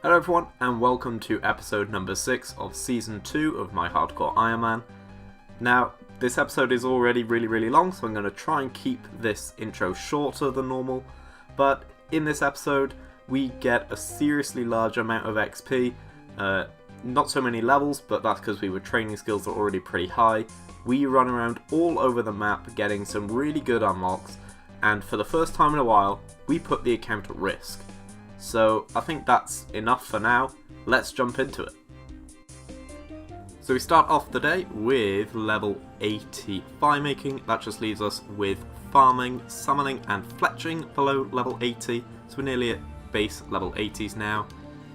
Hello everyone, and welcome to episode number 6 of Season 2 of my Hardcore Iron Man. Now, this episode is already really long, so I'm going to try and keep this intro shorter than normal, but in this episode, we get a seriously large amount of XP, not so many levels, but that's because we were training skills that are already pretty high. We run around all over the map getting some really good unlocks, and for the first time in a while, we put the account at risk. So I think that's enough for now. Let's jump into it. So we start off the day with level 80 fire making. That just leaves us with farming, summoning and fletching below level 80. So we're nearly at base level 80s now.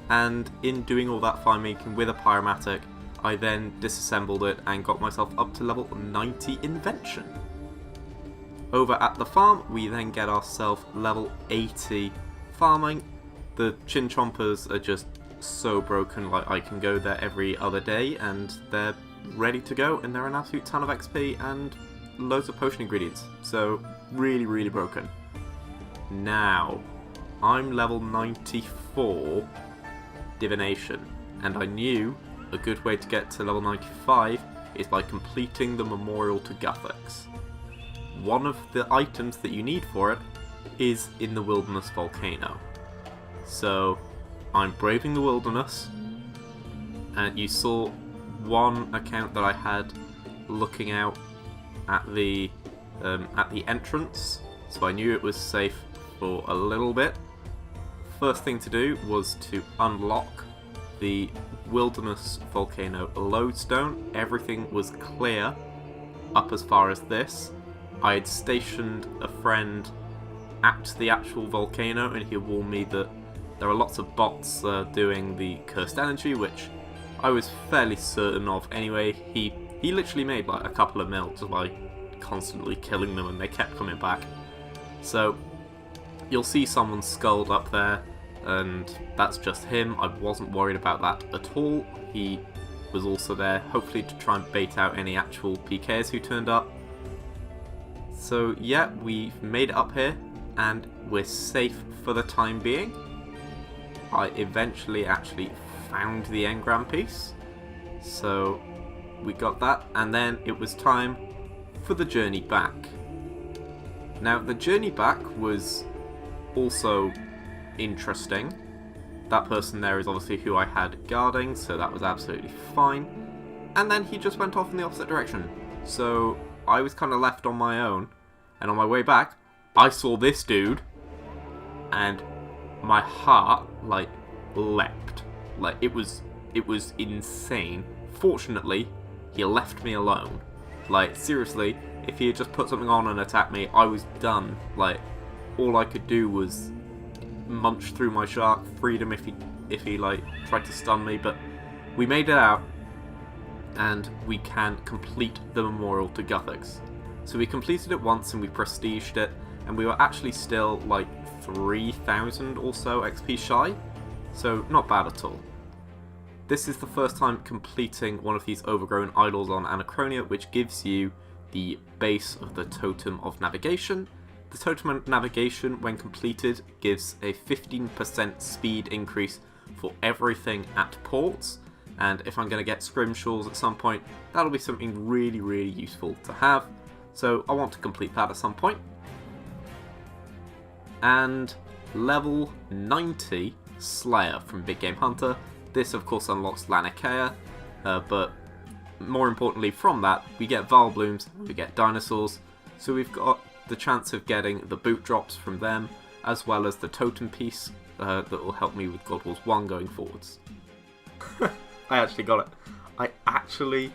And in doing all that fire making with a pyromatic, I then disassembled it and got myself up to level 90 Invention. Over at the farm, we then get ourselves level 80 farming. The chin chompers are just so broken, like I can go there every other day and they're ready to go, and they're an absolute ton of XP and loads of potion ingredients. So really broken. Now, I'm level 94 Divination, and I knew a good way to get to level 95 is by completing the Memorial to Guthix. One of the items that you need for it is in the Wilderness Volcano. So, I'm braving the wilderness, and you saw one account that I had looking out at the entrance, so I knew it was safe for a little bit. First thing to do was to unlock the Wilderness Volcano lodestone. Everything was clear up as far as this. I had stationed a friend at the actual volcano, and he warned me that there are lots of bots doing the cursed energy, which I was fairly certain of anyway. He literally made like a couple of mil just by constantly killing them, and they kept coming back. So you'll see someone skulled up there, and that's just him. I wasn't worried about that at all. He was also there, hopefully to try and bait out any actual PKs who turned up. So yeah, we've made it up here, and we're safe for the time being. I eventually actually found the engram piece, so we got that, and then it was time for the journey back. Now, the journey back was also interesting. That person there is obviously who I had guarding, so that was absolutely fine. And then he just went off in the opposite direction, so I was kind of left on my own, and on my way back, I saw this dude, and my heart, like, leapt. Like, it was insane. Fortunately, he left me alone. Like, seriously, if he had just put something on and attacked me, I was done. Like, all I could do was munch through my shark, freedom if he like, tried to stun me, but we made it out, and we can complete the Memorial to Guthix. So we completed it once, and we prestiged it, and we were actually still, like, 3,000 or so XP shy, so not bad at all. This is the first time completing one of these overgrown idols on Anachronia, which gives you the base of the Totem of Navigation. The Totem of Navigation, when completed, gives a 15% speed increase for everything at ports, and if I'm going to get scrimshaws at some point, that'll be something really useful to have, so I want to complete that at some point. And level 90 Slayer from Big Game Hunter. This of course unlocks Laniakea, but more importantly from that we get Vile Blooms, we get dinosaurs, so we've got the chance of getting the boot drops from them, as well as the totem piece that will help me with God Wars 1 going forwards. I actually got it. I actually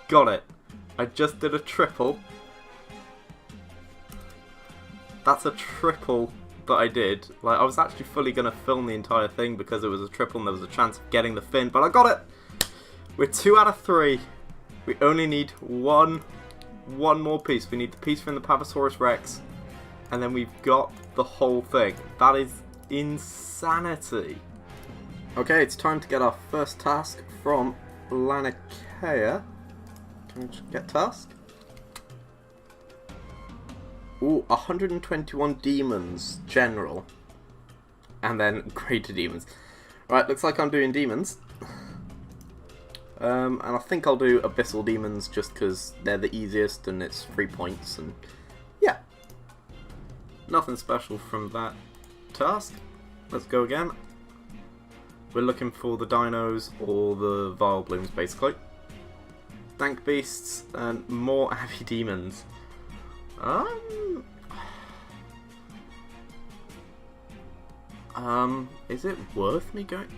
got it. I just did a triple. That's a triple that I did. Like, I was actually fully going to film the entire thing because it was a triple and there was a chance of getting the fin, but I got it! We're 2 out of 3. We only need one more piece. We need the piece from the Papasaurus Rex, and then we've got the whole thing. That is insanity. Okay, it's time to get our first task from Laniakea. Can we get task? Ooh, 121 demons, general. And then greater demons. Right, looks like I'm doing demons. And I think I'll do Abyssal Demons just because they're the easiest and it's 3 points, and yeah. Nothing special from that task. Let's go again. We're looking for the dinos or the vile blooms, basically. Dank beasts and more Abbey demons. Is it worth me going?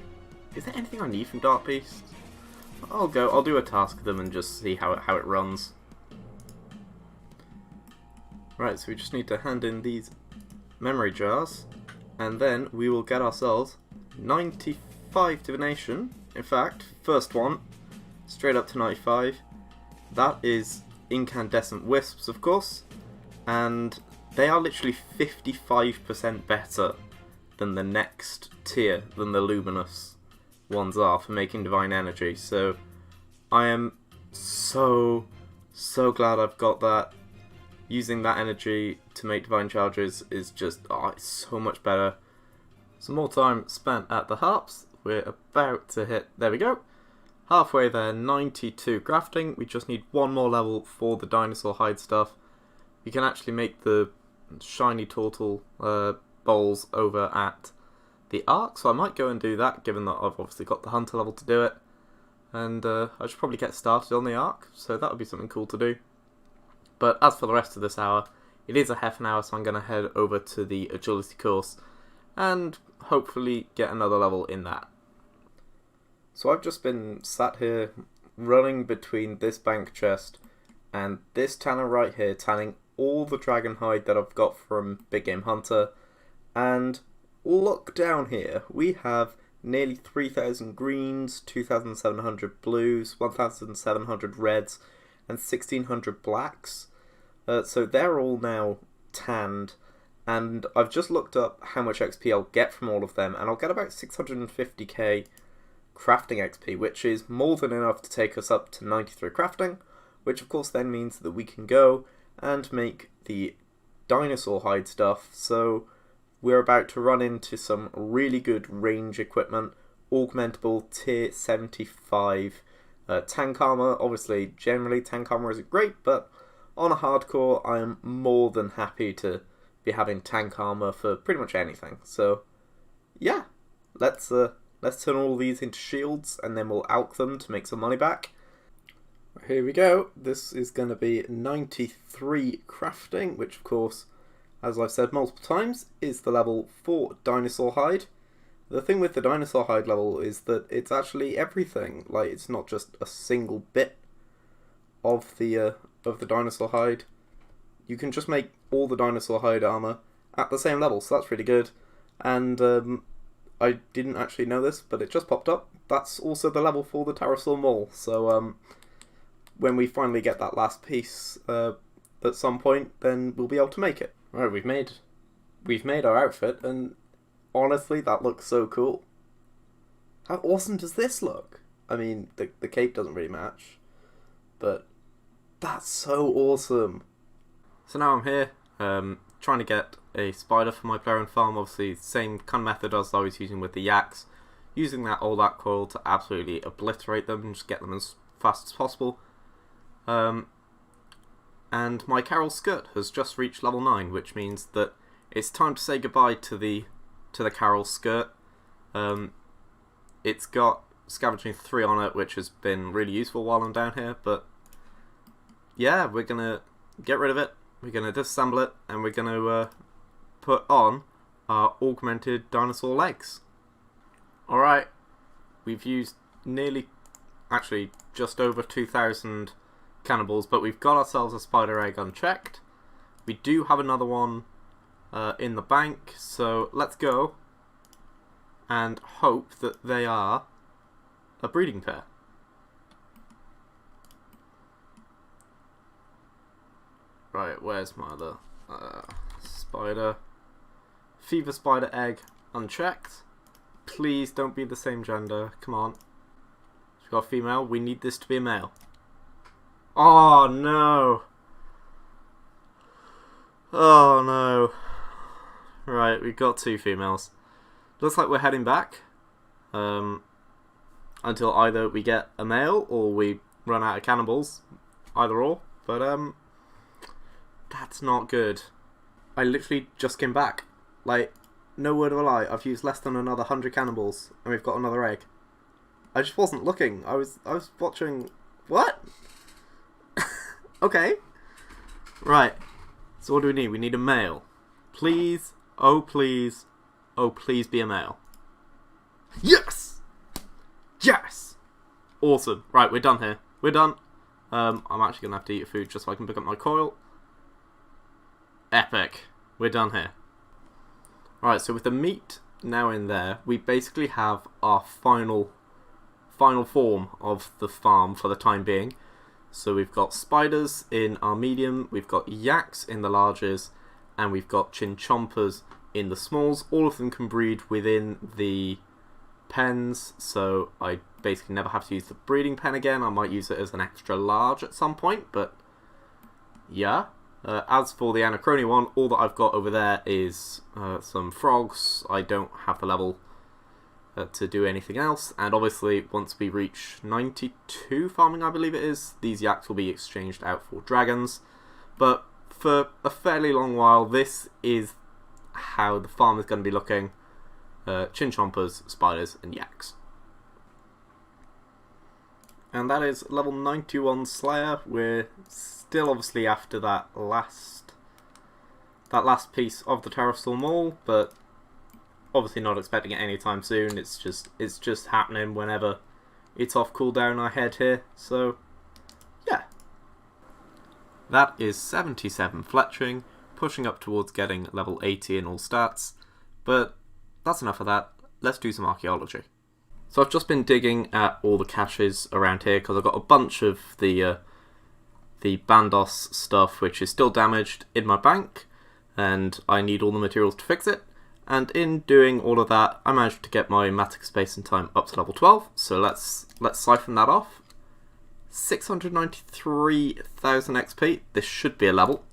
Is there anything I need from Dark Beasts? I'll do a task with them and just see how it runs. Right, so we just need to hand in these memory jars, and then we will get ourselves 95 Divination. In fact, first one, straight up to 95. That is Incandescent Wisps, of course, and they are literally 55% better than the next tier, than the Luminous ones are for making Divine Energy. So I am so glad I've got that. Using that energy to make Divine Charges is just, it's so much better. Some more time spent at the harps. We're about to hit, there we go, halfway there, 92 crafting. We just need one more level for the dinosaur hide stuff. We can actually make the shiny turtle bowls over at the Ark, so I might go and do that, given that I've obviously got the hunter level to do it. And I should probably get started on the Ark, so that would be something cool to do. But as for the rest of this hour, it is a half an hour, so I'm going to head over to the agility course and hopefully get another level in that. So I've just been sat here running between this bank chest and this tanner right here, tanning all the dragon hide that I've got from Big Game Hunter. And look down here, we have nearly 3,000 greens, 2,700 blues, 1,700 reds, and 1,600 blacks. So they're all now tanned, and I've just looked up how much XP I'll get from all of them, and I'll get about 650k crafting XP, which is more than enough to take us up to 93 crafting, which of course then means that we can go and make the dinosaur hide stuff. So we're about to run into some really good range equipment, augmentable tier 75 tank armor. Obviously, generally tank armor isn't great, but on a hardcore, I am more than happy to be having tank armor for pretty much anything. So, yeah, let's turn all these into shields, and then we'll alch them to make some money back. Here we go. This is going to be 93 crafting, which of course, as I've said multiple times, is the level for dinosaur hide. The thing with the dinosaur hide level is that it's actually everything. Like, it's not just a single bit of the dinosaur hide. You can just make all the dinosaur hide armor at the same level, so that's really good. And I didn't actually know this, but it just popped up. That's also the level for the pterosaur maul. So when we finally get that last piece at some point, then we'll be able to make it. Right, we've made our outfit, and honestly, that looks so cool. How awesome does this look? I mean, the cape doesn't really match, but that's so awesome. So now I'm here, trying to get a spider for my player and farm. Obviously, same kind of method as I was using with the yaks. Using that all that coil to absolutely obliterate them and just get them as fast as possible. And my Carol skirt has just reached level 9, which means that it's time to say goodbye to the Carol skirt. It's got scavenging 3 on it, which has been really useful while I'm down here, but yeah, we're gonna get rid of it, we're gonna disassemble it, and we're gonna put on our augmented dinosaur legs. Alright, we've used actually just over 2,000 cannibals, but we've got ourselves a spider egg unchecked. We do have another one in the bank, so let's go and hope that they are a breeding pair. Right, where's my other spider? Fever spider egg unchecked. Please don't be the same gender, come on. We've got a female, we need this to be a male. Oh no! Oh no. Right, we've got 2 females. Looks like we're heading back. until either we get a male or we run out of cannonballs, either or. But that's not good. I literally just came back. Like, no word of a lie, I've used less than another 100 cannonballs, and we've got another egg. I just wasn't looking. I was watching. What? Okay. Right. So what do we need? We need a male. Please. Oh please. Oh please be a male. Yes! Yes! Awesome. Right, we're done here. We're done. I'm actually going to have to eat food just so I can pick up my coil. Epic. We're done here. Right, so with the meat now in there, we basically have our final form of the farm for the time being. So we've got spiders in our medium, we've got yaks in the larges, and we've got chinchompers in the smalls. All of them can breed within the pens, so I basically never have to use the breeding pen again. I might use it as an extra large at some point, but yeah. As for the Anachrony one, all that I've got over there is some frogs. I don't have the level to do anything else, and obviously once we reach 92 farming, I believe it is, these yaks will be exchanged out for dragons. But for a fairly long while, this is how the farm is going to be looking. Chinchompers, spiders, and yaks. And that is level 91 Slayer. We're still obviously after that last piece of the Terrastorm Mall, but obviously not expecting it anytime soon. It's just happening whenever it's off cooldown. I head here, so yeah. That is 77 fletching, pushing up towards getting level 80 in all stats. But that's enough of that. Let's do some archaeology. So I've just been digging at all the caches around here because I've got a bunch of the Bandos stuff which is still damaged in my bank, and I need all the materials to fix it. And in doing all of that, I managed to get my Matic Space and Time up to level 12. So let's siphon that off. 693,000 XP. This should be a level.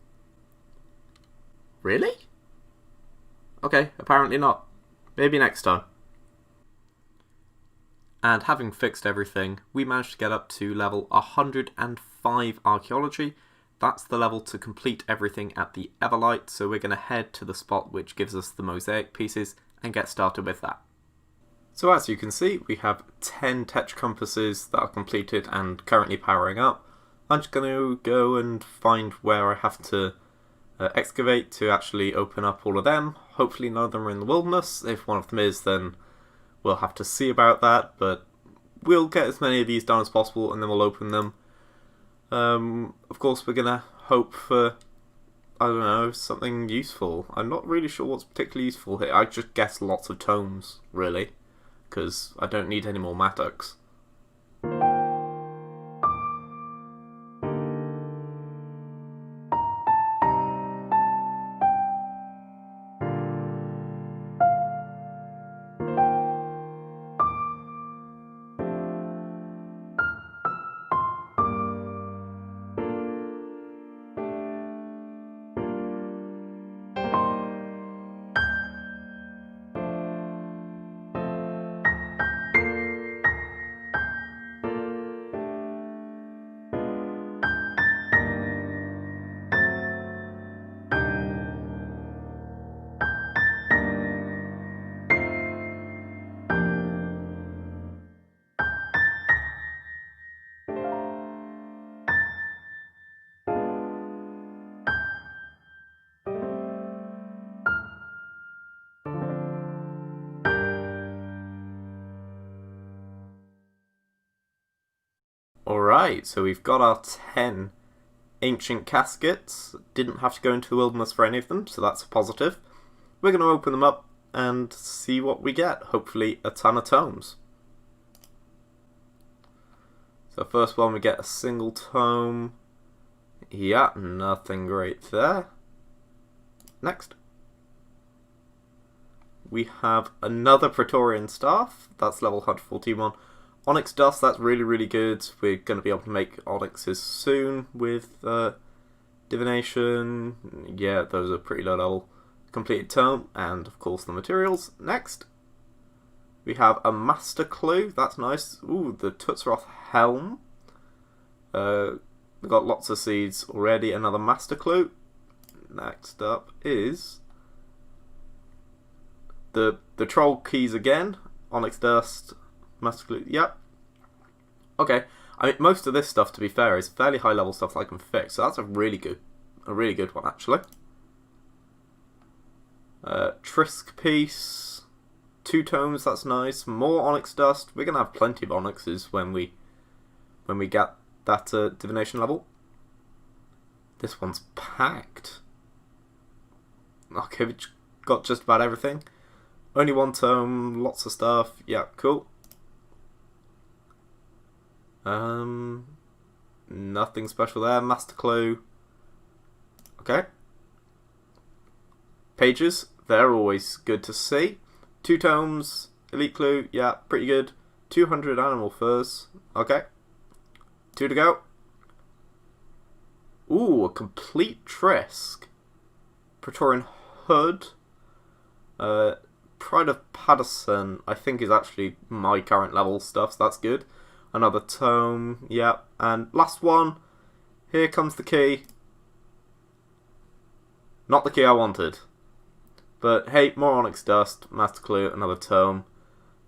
Really? Okay, apparently not. Maybe next time. And having fixed everything, we managed to get up to level 105 archaeology. That's the level to complete everything at the Everlight, so we're going to head to the spot which gives us the mosaic pieces and get started with that. So as you can see, we have 10 Tech Compasses that are completed and currently powering up. I'm just going to go and find where I have to excavate to actually open up all of them. Hopefully none of them are in the wilderness. If one of them is, then we'll have to see about that, but we'll get as many of these done as possible and then we'll open them. Of course, we're going to hope for, I don't know, something useful. I'm not really sure what's particularly useful here. I just guess lots of tomes, really, because I don't need any more mattocks. Alright, so we've got our 10 ancient caskets. Didn't have to go into the wilderness for any of them, so that's a positive. We're going to open them up and see what we get. Hopefully a ton of tomes. So first one, we get a single tome. Yeah, nothing great there. Next. We have another Praetorian Staff. That's level 141. Onyx Dust, that's really, really good. We're going to be able to make Onyxes soon with Divination. Yeah, those are pretty low level. Completed tome, and of course the materials. Next. We have a Master Clue, that's nice. Ooh, the Tutsroth Helm. We've got lots of seeds already, another Master Clue. Next up is the Troll Keys again. Onyx Dust, Master Clue, yep. Okay, I mean, most of this stuff, to be fair, is fairly high level stuff that I can fix, so that's a really good one, actually. Trisk Piece, 2 tomes, that's nice. More Onyx Dust. We're gonna have plenty of Onyxes when we get that Divination level. This one's packed. Okay, we got just about everything. Only 1 tome, lots of stuff. Yeah, cool. Nothing special there. Master Clue. Okay. Pages, they're always good to see. 2 tomes, Elite Clue, yeah, pretty good. 200 animal furs. Okay. 2 to go. Ooh, a complete Trisk. Praetorian Hood. Pride of Patterson, I think, is actually my current level stuff, so that's good. Another tome, yeah. And last one. Here comes the key. Not the key I wanted. But hey, more Onyx Dust, Master Clue, another tome.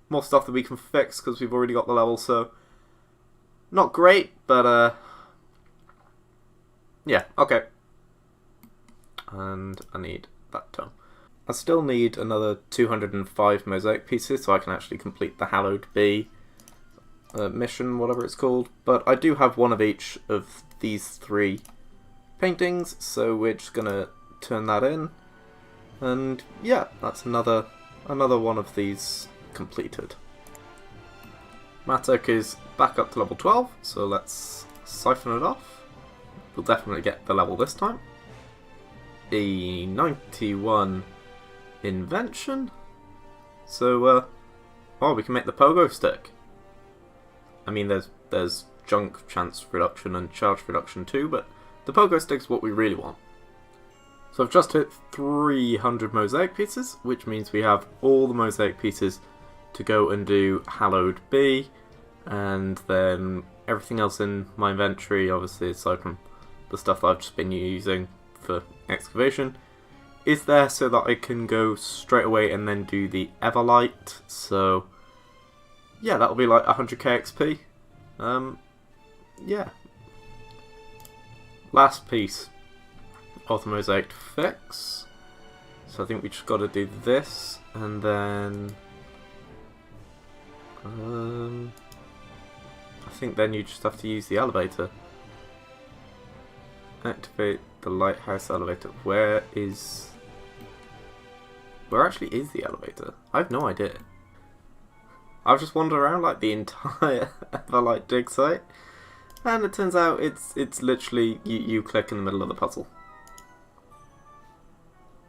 More stuff that we can fix because we've already got the level, so not great, but yeah, okay. And I need that tome. I still need another 205 mosaic pieces so I can actually complete the Hallowed Bee mission, whatever it's called. But I do have one of each of these 3 paintings, so we're just gonna turn that in. And yeah, that's another one of these completed. Matek is back up to level 12, so let's siphon it off. We'll definitely get the level this time. A 91 Invention. So, oh, we can make the pogo stick. I mean, there's junk chance reduction and charge reduction too, but the pogo stick's what we really want. So I've just hit 300 mosaic pieces, which means we have all the mosaic pieces to go and do Hallowed Bee, and then everything else in my inventory, obviously aside from the stuff that I've just been using for excavation, is there so that I can go straight away and then do the Everlight. So yeah, that'll be like 100k XP. Yeah. Last piece of the mosaic to fix. So I think we just got to do this, and then I think then you just have to use the elevator. Activate the lighthouse elevator. Where actually is the elevator? I have no idea. I've just wandered around like the entire Everlight dig site, and it turns out it's literally you click in the middle of the puzzle.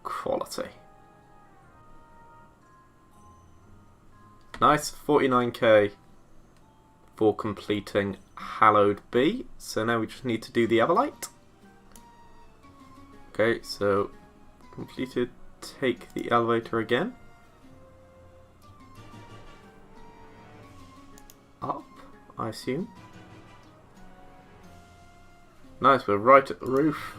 Quality. Nice, 49k for completing Hallowed Bee. So now we just need to do the Everlight. Okay, so completed. Take the elevator again. Up, I assume. Nice, we're right at the roof.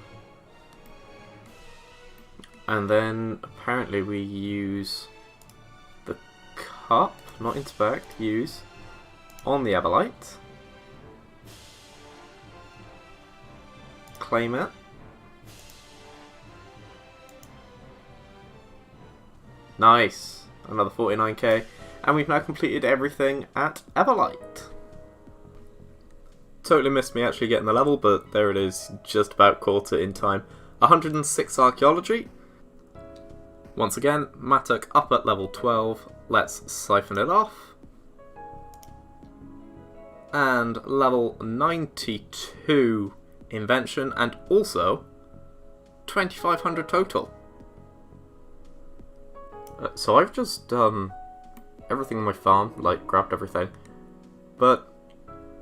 And then apparently we use the cup, not inspect, use on the Everlight. Claim it. Nice, another 49k, and we've now completed everything at Everlight. Totally missed me actually getting the level, but there it is, just about caught it in time. 106 archaeology. Once again, Matek up at level 12. Let's siphon it off. And level 92 Invention, and also 2500 total. So I've just done everything on my farm, like grabbed everything. But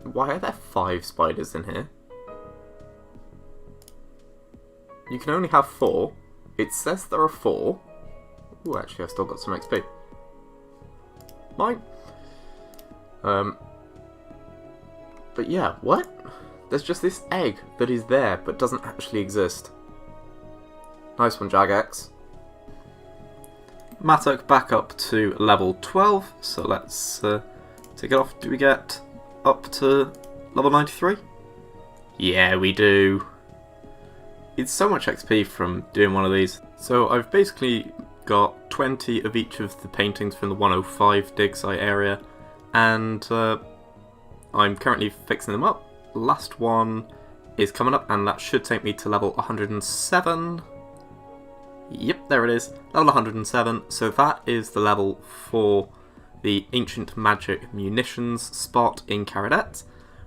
why are there 5 spiders in here? You can only have 4. It says there are 4. Ooh, actually I've still got some XP. mine. But yeah, what? There's just this egg that is there but doesn't actually exist. Nice one, Jagex. Mattock back up to level 12, so let's take it off. Do we get up to level 93? Yeah, we do. It's so much XP from doing one of these. So I've basically got 20 of each of the paintings from the 105 dig site area, and I'm currently fixing them up. Last one is coming up, and that should take me to level 107. Yep, there it is, level 107. So that is the level for the Ancient Magic Munitions spot in Caradet,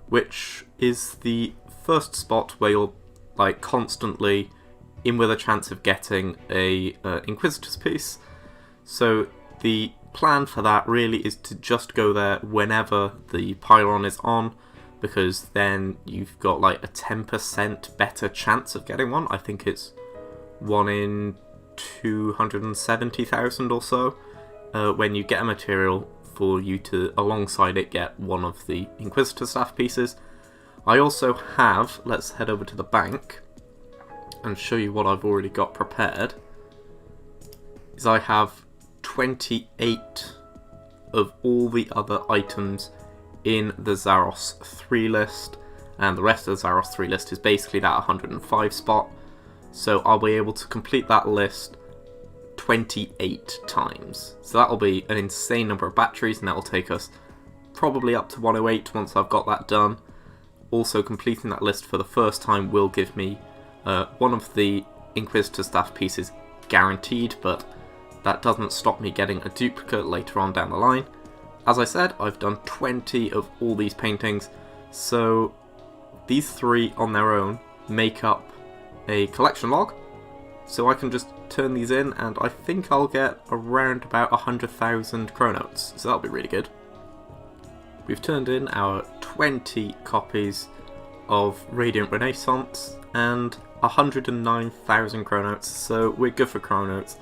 which is the first spot where you're like constantly in with a chance of getting a Inquisitor's piece. So the plan for that really is to just go there whenever the pylon is on, because then you've got like a 10% better chance of getting one. I think it's 1 in 270,000 or so when you get a material for you to alongside it get one of the Inquisitor staff pieces. I also have, let's head over to the bank and show you what I've already got prepared, is I have 28 of all the other items in the Zaros 3 list, and the rest of the Zaros 3 list is basically that 105 spot. So I'll be able to complete that list 28 times. So that'll be an insane number of batteries, and that will take us probably up to 108 once I've got that done. Also, completing that list for the first time will give me one of the Inquisitor staff pieces guaranteed, but that doesn't stop me getting a duplicate later on down the line. As I said, I've done 20 of all these paintings, so these 3 on their own make up a collection log, so I can just turn these in, and I think I'll get around about 100,000 chronotes, so that'll be really good. We've turned in our 20 copies of Radiant Renaissance and 109,000 chronotes, so we're good for chronotes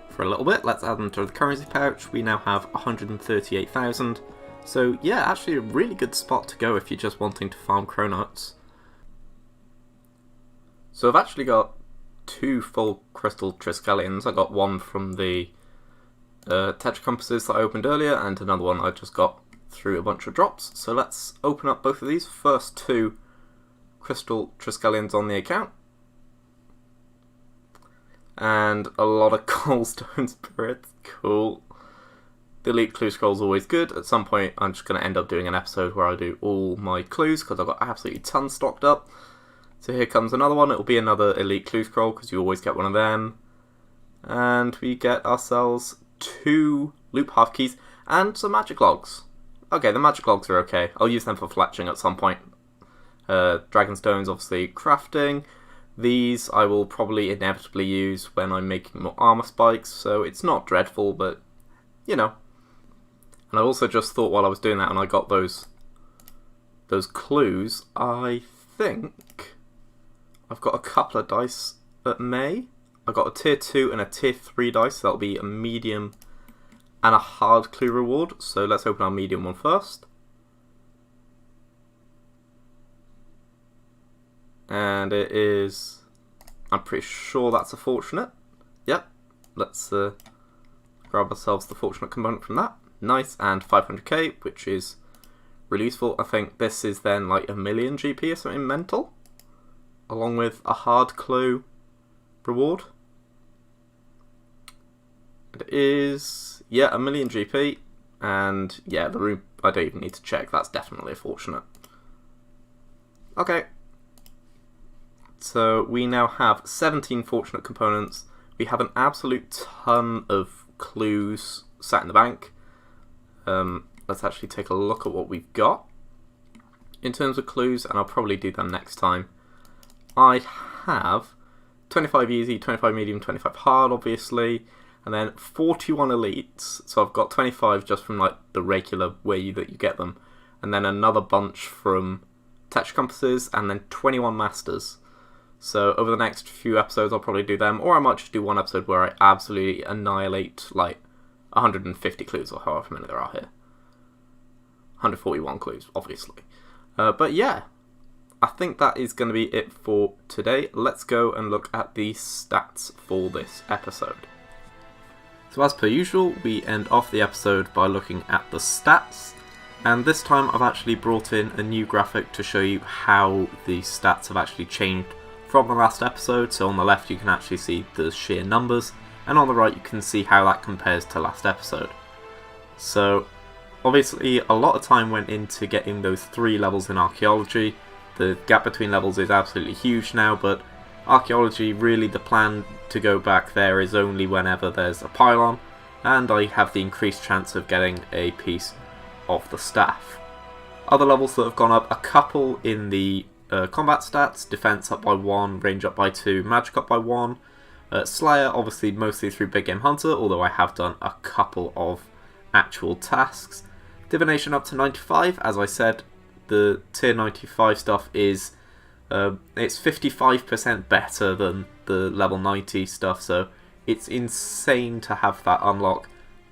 for a little bit. Let's add them to the currency pouch. We now have 138,000, so yeah, actually a really good spot to go if you're just wanting to farm chronotes. So I've actually got 2 full crystal Triskelions. I got one from the Tetra compasses that I opened earlier, and another one I just got through a bunch of drops. So let's open up both of these. First 2 crystal Triskelions on the account, and a lot of Coalstone Spirits. Cool. The Elite Clue Scroll is always good. At some point I'm just going to end up doing an episode where I do all my clues, because I've got absolutely tons stocked up. So here comes another one. It'll be another Elite Clue Scroll, because you always get one of them. And we get ourselves 2 Loop Half Keys and some Magic Logs. Okay, the Magic Logs are okay. I'll use them for fletching at some point. Dragonstones, obviously, crafting. These I will probably inevitably use when I'm making more armor spikes, so it's not dreadful, but, you know. And I also just thought while I was doing that, and I got those clues, I think I've got a couple of dice at May. I've got a tier 2 and a tier 3 dice, so that'll be a medium and a hard clue reward. So let's open our medium one first. And it is, I'm pretty sure that's a fortunate. Yep, let's grab ourselves the fortunate component from that. Nice, and 500k, which is really useful. I think this is then like 1,000,000 GP or something mental, along with a hard clue reward. It is, yeah, 1,000,000 GP, and yeah, the room, I don't even need to check, that's definitely a fortunate. Okay. So we now have 17 fortunate components. We have an absolute ton of clues sat in the bank. Let's actually take a look at what we've got in terms of clues, and I'll probably do them next time. I have 25 easy, 25 medium, 25 hard, obviously, and then 41 elites. So I've got 25 just from like the regular way that you get them, and then another bunch from Tetra compasses, and then 21 masters. So over the next few episodes I'll probably do them, or I might just do one episode where I absolutely annihilate like 150 clues or however many there are here. 141 clues, obviously. But yeah, I think that is going to be it for today. Let's go and look at the stats for this episode. So as per usual, we end off the episode by looking at the stats. And this time I've actually brought in a new graphic to show you how the stats have actually changed from the last episode. So on the left you can actually see the sheer numbers, and on the right you can see how that compares to last episode. So obviously a lot of time went into getting those 3 levels in archaeology. The gap between levels is absolutely huge now, but archaeology, really the plan to go back there is only whenever there's a pylon, and I have the increased chance of getting a piece of the staff. Other levels that have gone up, a couple in the combat stats, defense up by 1, range up by 2, magic up by 1, Slayer obviously mostly through Big Game Hunter, although I have done a couple of actual tasks. Divination up to 95, as I said, the tier 95 stuff is it's 55% better than the level 90 stuff, so it's insane to have that unlock.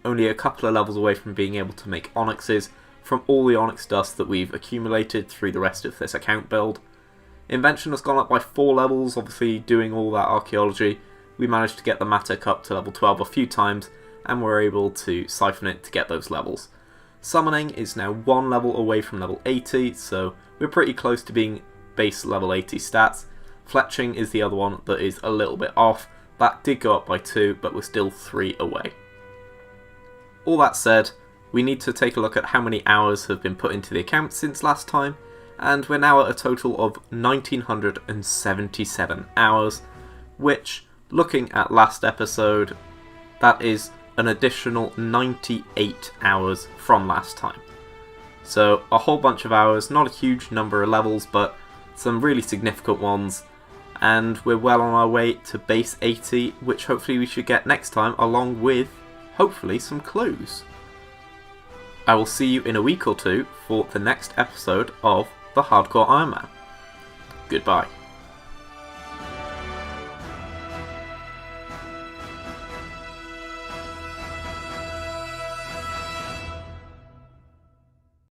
Only a couple of levels away from being able to make onyxes from all the onyx dust that we've accumulated through the rest of this account build. Invention has gone up by 4 levels, obviously doing all that archaeology. We managed to get the Matic up to level 12 a few times, and we're able to siphon it to get those levels. Summoning is now 1 level away from level 80, so we're pretty close to being base level 80 stats. Fletching is the other one that is a little bit off. That did go up by 2, but we're still 3 away. All that said, we need to take a look at how many hours have been put into the account since last time, and we're now at a total of 1977 hours, which, looking at last episode, that is an additional 98 hours from last time. So a whole bunch of hours, not a huge number of levels, but some really significant ones, and we're well on our way to base 80, which hopefully we should get next time, along with hopefully some clues. I will see you in a week or two for the next episode of the Hardcore Iron Man. Goodbye.